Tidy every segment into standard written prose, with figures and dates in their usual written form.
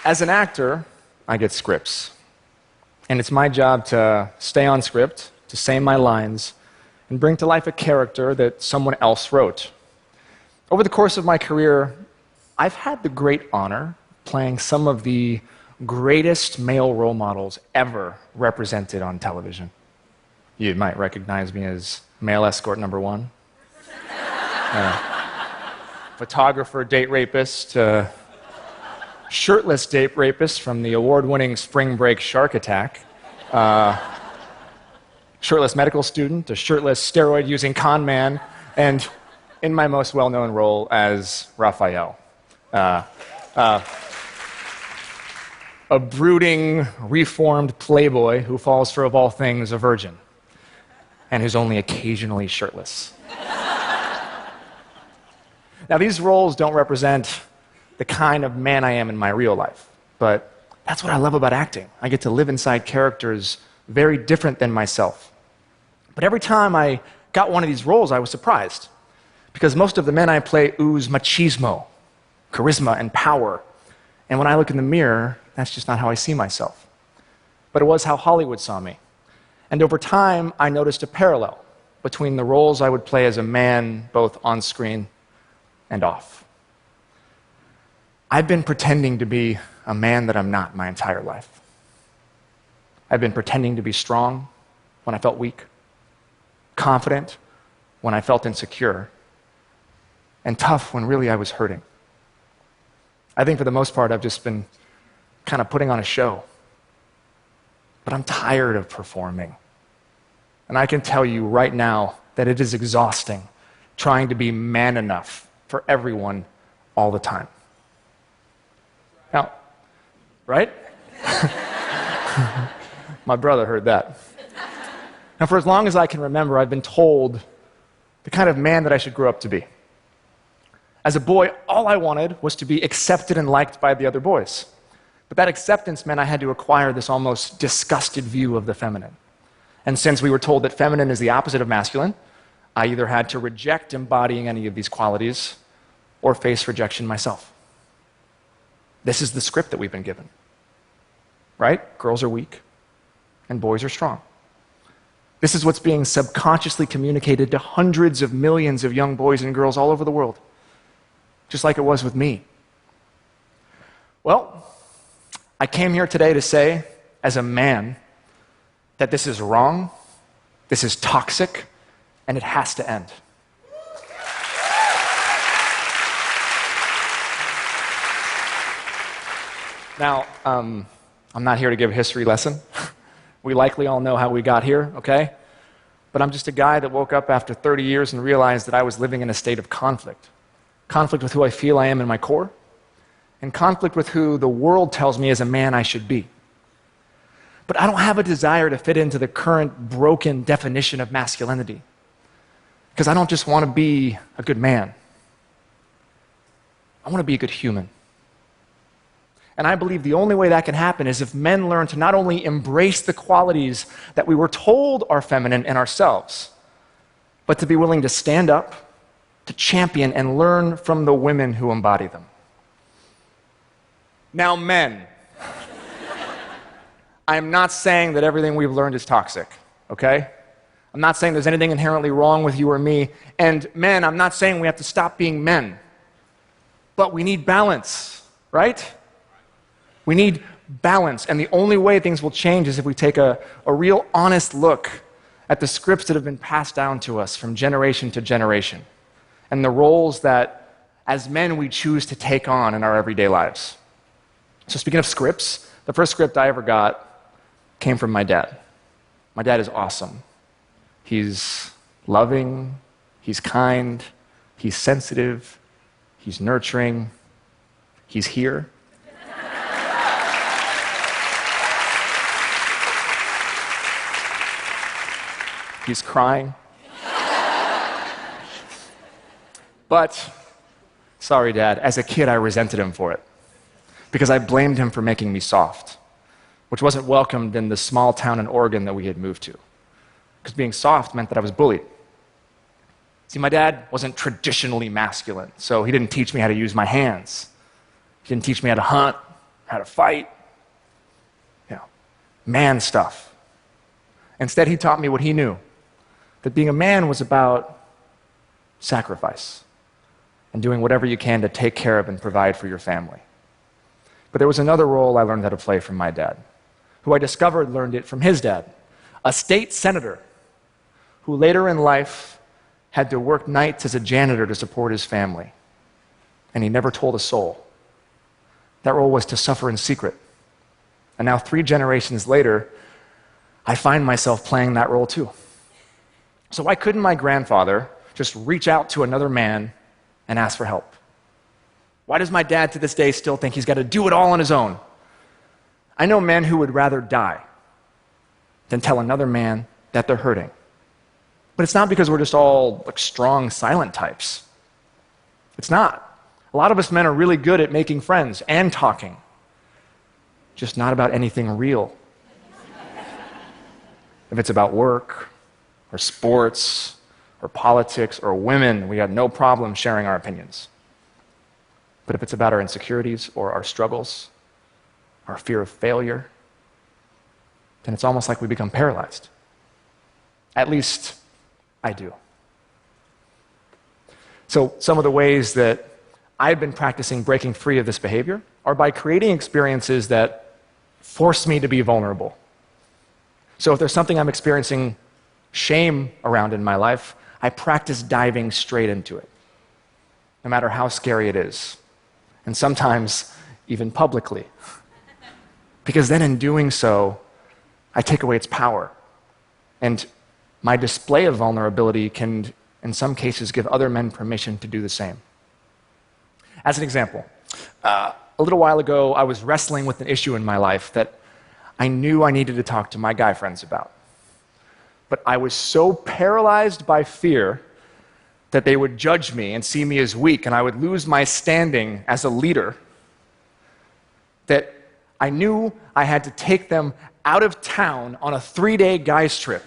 As an actor, I get scripts. And it's my job to stay on script, to say my lines, and bring to life a character that someone else wrote. Over the course of my career, I've had the great honor playing some of the greatest male role models ever represented on television. You might recognize me as male escort number one, photographer, date rapist, shirtless date rapist from the award-winning Spring Break Shark Attack, shirtless medical student, a shirtless steroid-using con man, and in my most well-known role as Raphael, a brooding, reformed playboy who falls for, of all things, a virgin, and who's only occasionally shirtless. Now, these roles don't represent the kind of man I am in my real life, but that's what I love about acting. I get to live inside characters very different than myself. But every time I got one of these roles, I was surprised, because most of the men I play ooze machismo, charisma, and power. And when I look in the mirror, that's just not how I see myself. But it was how Hollywood saw me. And over time, I noticed a parallel between the roles I would play as a man, both on screen and off. I've been pretending to be a man that I'm not my entire life. I've been pretending to be strong when I felt weak, confident when I felt insecure, and tough when really I was hurting. I think for the most part, I've just been kind of putting on a show. But I'm tired of performing. And I can tell you right now that it is exhausting trying to be man enough for everyone all the time. Now, right? My brother heard that. Now, for as long as I can remember, I've been told the kind of man that I should grow up to be. As a boy, all I wanted was to be accepted and liked by the other boys. But that acceptance meant I had to acquire this almost disgusted view of the feminine. And since we were told that feminine is the opposite of masculine, I either had to reject embodying any of these qualities or face rejection myself. This is the script that we've been given. Right? Girls are weak and boys are strong. This is what's being subconsciously communicated to hundreds of millions of young boys and girls all over the world. Just like it was with me. Well, I came here today to say, as a man, that this is wrong, this is toxic, and it has to end. Now, I'm not here to give a history lesson. We likely all know how we got here, okay? But I'm just a guy that woke up after 30 years and realized that I was living in a state of conflict. Conflict with who I feel I am in my core, and conflict with who the world tells me as a man I should be. But I don't have a desire to fit into the current broken definition of masculinity, because I don't just want to be a good man. I want to be a good human. And I believe the only way that can happen is if men learn to not only embrace the qualities that we were told are feminine in ourselves, but to be willing to stand up, to champion and learn from the women who embody them. Now, men, I'm not saying that everything we've learned is toxic, okay? I'm not saying there's anything inherently wrong with you or me. And men, I'm not saying we have to stop being men. But we need balance, right? We need balance. And the only way things will change is if we take a real honest look at the scripts that have been passed down to us from generation to generation, and the roles that, as men, we choose to take on in our everyday lives. So speaking of scripts, the first script I ever got came from my dad. My dad is awesome. He's loving, he's kind, he's sensitive, he's nurturing, he's here. He's crying. But, sorry, Dad, as a kid I resented him for it, because I blamed him for making me soft, which wasn't welcomed in the small town in Oregon that we had moved to, because being soft meant that I was bullied. See, my dad wasn't traditionally masculine, so he didn't teach me how to use my hands. He didn't teach me how to hunt, how to fight, man stuff. Instead, he taught me what he knew, that being a man was about sacrifice and doing whatever you can to take care of and provide for your family. But there was another role I learned how to play from my dad, who I discovered learned it from his dad, a state senator who later in life had to work nights as a janitor to support his family. And he never told a soul. That role was to suffer in secret. And now 3 generations later, I find myself playing that role too. So why couldn't my grandfather just reach out to another man and ask for help? Why does my dad to this day still think he's got to do it all on his own? I know men who would rather die than tell another man that they're hurting. But it's not because we're just all like strong, silent types. It's not. A lot of us men are really good at making friends and talking, just not about anything real. If it's about work, or sports, or politics, or women, we got no problem sharing our opinions. But if it's about our insecurities or our struggles, our fear of failure, then it's almost like we become paralyzed. At least I do. So some of the ways that I've been practicing breaking free of this behavior are by creating experiences that force me to be vulnerable. So if there's something I'm experiencing shame around in my life, I practice diving straight into it, no matter how scary it is, and sometimes even publicly. Because then in doing so, I take away its power. And my display of vulnerability can, in some cases, give other men permission to do the same. As an example, a little while ago, I was wrestling with an issue in my life that I knew I needed to talk to my guy friends about. But I was so paralyzed by fear that they would judge me and see me as weak, and I would lose my standing as a leader, that I knew I had to take them out of town on a 3-day guys trip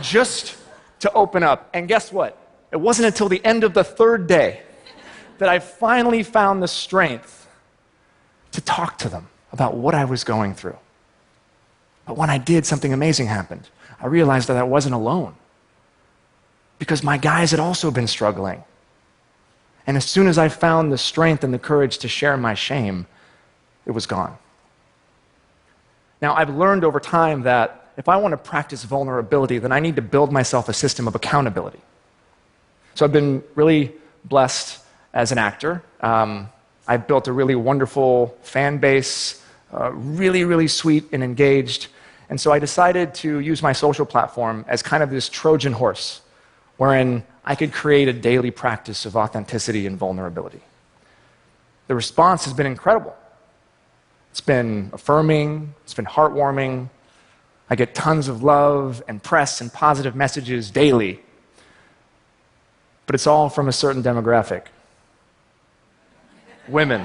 just to open up. And guess what? It wasn't until the end of the 3rd day that I finally found the strength to talk to them about what I was going through. But when I did, something amazing happened. I realized that I wasn't alone, because my guys had also been struggling. And as soon as I found the strength and the courage to share my shame, it was gone. Now, I've learned over time that if I want to practice vulnerability, then I need to build myself a system of accountability. So I've been really blessed as an actor. I've built a really wonderful fan base, really, really sweet and engaged. And so I decided to use my social platform as kind of this Trojan horse, wherein I could create a daily practice of authenticity and vulnerability. The response has been incredible. It's been affirming, it's been heartwarming. I get tons of love and press and positive messages daily. But it's all from a certain demographic. Women.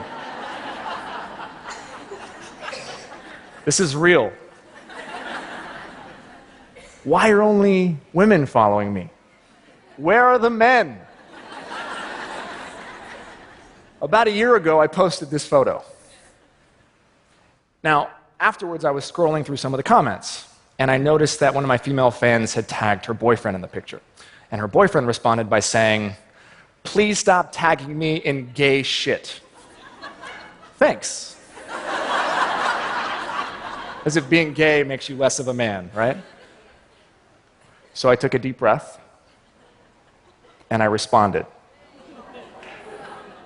This is real. Why are only women following me? Where are the men? About a year ago, I posted this photo. Now, afterwards, I was scrolling through some of the comments, and I noticed that one of my female fans had tagged her boyfriend in the picture. And her boyfriend responded by saying, "Please stop tagging me in gay shit." Thanks. As if being gay makes you less of a man, right? So I took a deep breath, and I responded.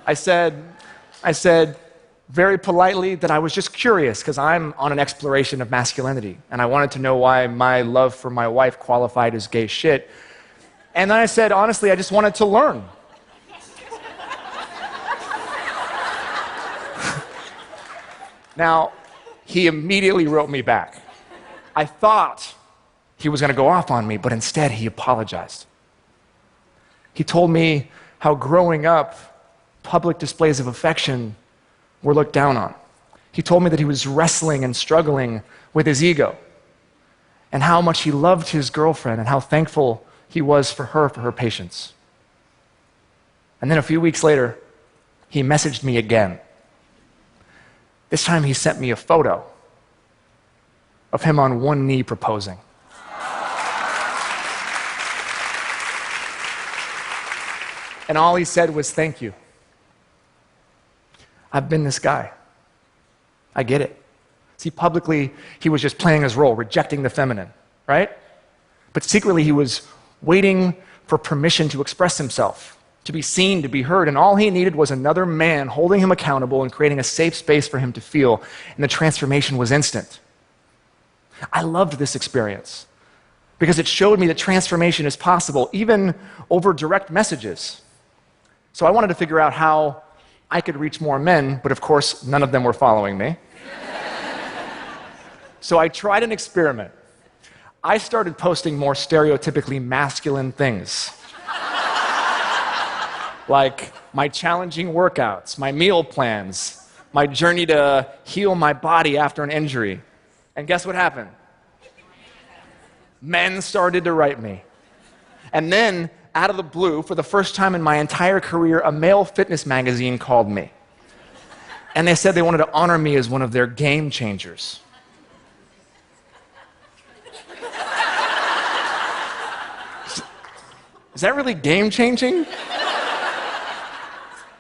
I said very politely that I was just curious, because I'm on an exploration of masculinity, and I wanted to know why my love for my wife qualified as gay shit. And then I said, honestly, I just wanted to learn. Now, he immediately wrote me back. I thought he was going to go off on me, but instead he apologized. He told me how growing up, public displays of affection were looked down on. He told me that he was wrestling and struggling with his ego, and how much he loved his girlfriend and how thankful he was for her patience. And then a few weeks later, he messaged me again. This time he sent me a photo of him on one knee proposing. And all he said was, "Thank you. I've been this guy. I get it." See, publicly, he was just playing his role, rejecting the feminine, right? But secretly, he was waiting for permission to express himself, to be seen, to be heard, and all he needed was another man holding him accountable and creating a safe space for him to feel, and the transformation was instant. I loved this experience because it showed me that transformation is possible, even over direct messages. So I wanted to figure out how I could reach more men, but of course, none of them were following me. So I tried an experiment. I started posting more stereotypically masculine things. Like my challenging workouts, my meal plans, my journey to heal my body after an injury. And guess what happened? Men started to write me. And then, out of the blue, for the first time in my entire career, a male fitness magazine called me. And they said they wanted to honor me as one of their game changers. Is that really game changing?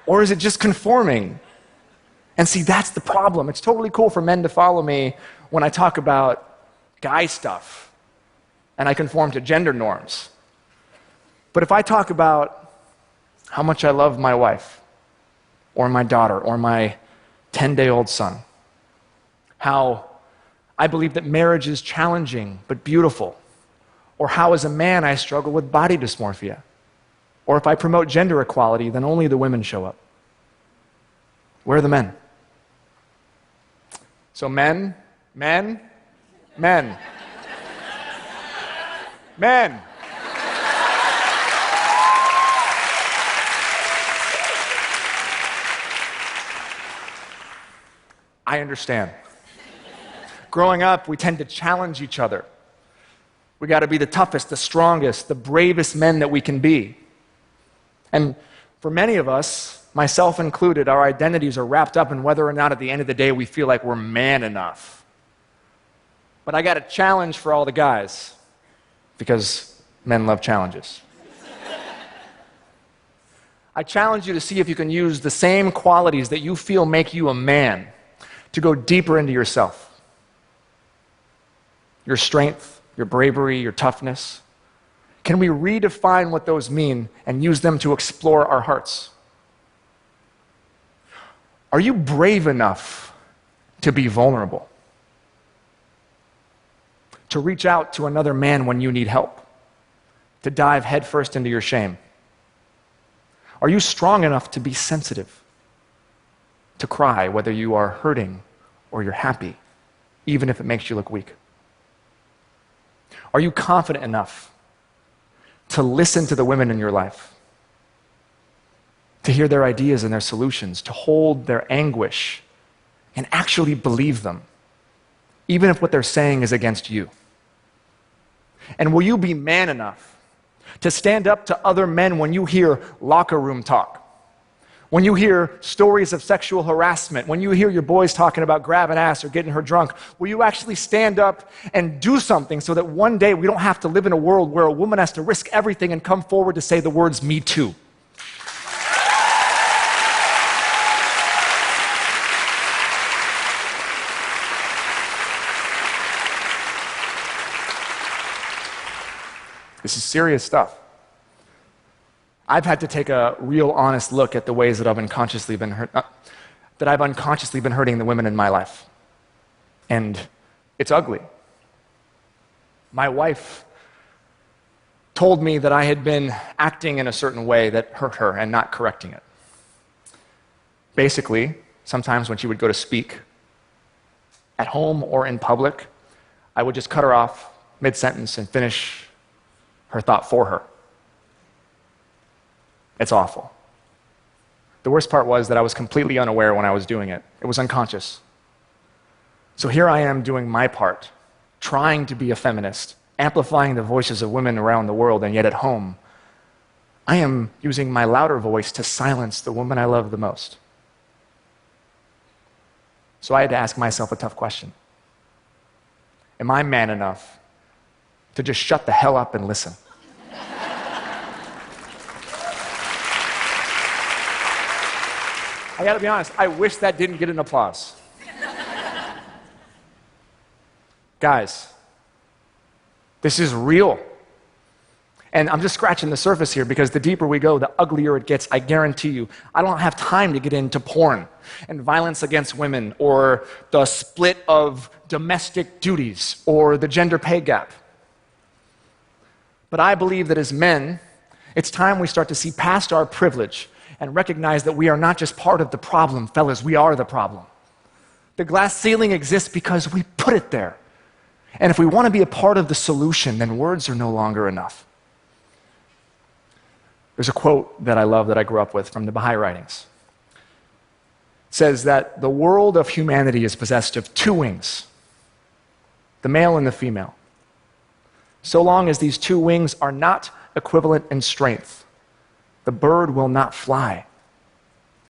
Or is it just conforming? And see, that's the problem. It's totally cool for men to follow me when I talk about guy stuff and I conform to gender norms. But if I talk about how much I love my wife or my daughter or my 10-day-old son, how I believe that marriage is challenging but beautiful, or how as a man I struggle with body dysmorphia, or if I promote gender equality, then only the women show up. Where are the men? So men. I understand. Growing up, we tend to challenge each other. We got to be the toughest, the strongest, the bravest men that we can be. And for many of us, myself included, our identities are wrapped up in whether or not at the end of the day we feel like we're man enough. But I got a challenge for all the guys, because men love challenges. I challenge you to see if you can use the same qualities that you feel make you a man to go deeper into yourself. Your strength, your bravery, your toughness. Can we redefine what those mean and use them to explore our hearts? Are you brave enough to be vulnerable? To reach out to another man when you need help? To dive headfirst into your shame? Are you strong enough to be sensitive? To cry whether you are hurting or you're happy, even if it makes you look weak? Are you confident enough to listen to the women in your life? To hear their ideas and their solutions, to hold their anguish and actually believe them, even if what they're saying is against you? And will you be man enough to stand up to other men when you hear locker room talk? When you hear stories of sexual harassment, when you hear your boys talking about grabbing ass or getting her drunk, will you actually stand up and do something so that one day we don't have to live in a world where a woman has to risk everything and come forward to say the words, "Me too"? This is serious stuff. I've had to take a real honest look at the ways that I've unconsciously been hurting the women in my life. And it's ugly. My wife told me that I had been acting in a certain way that hurt her and not correcting it. Basically, sometimes when she would go to speak, at home or in public, I would just cut her off mid-sentence and finish her thought for her. It's awful. The worst part was that I was completely unaware when I was doing it. It was unconscious. So here I am doing my part, trying to be a feminist, amplifying the voices of women around the world, and yet at home, I am using my louder voice to silence the woman I love the most. So I had to ask myself a tough question. Am I man enough to just shut the hell up and listen? I gotta be honest, I wish that didn't get an applause. Guys, this is real. And I'm just scratching the surface here because the deeper we go, the uglier it gets, I guarantee you. I don't have time to get into porn and violence against women or the split of domestic duties or the gender pay gap. But I believe that as men, it's time we start to see past our privilege and recognize that we are not just part of the problem, fellas, we are the problem. The glass ceiling exists because we put it there. And if we want to be a part of the solution, then words are no longer enough. There's a quote that I love that I grew up with from the Baha'i writings. It says that the world of humanity is possessed of two wings, the male and the female. So long as these two wings are not equivalent in strength, the bird will not fly.